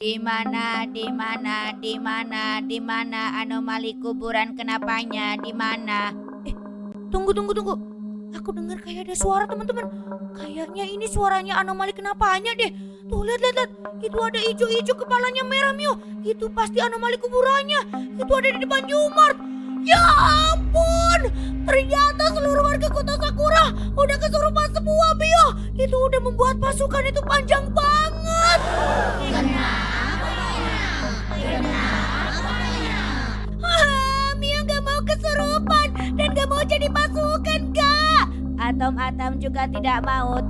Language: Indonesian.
Di mana anomali kuburan kenapanya? Di mana? Tunggu. Aku dengar kayak ada suara, teman-teman. Kayaknya ini suaranya anomali kenapanya deh. Tuh, lihat. Itu ada ijo-ijo kepalanya merah, Mio. Itu pasti anomali kuburannya. Itu ada di depan Jumart. Ya ampun. Ternyata seluruh warga kota Sakura udah kesurupan semua, Mio. Itu udah membuat pasukan itu panjang banget. Mio gak mau kesurupan dan gak mau jadi pasukan, gak. Atom juga tidak mau.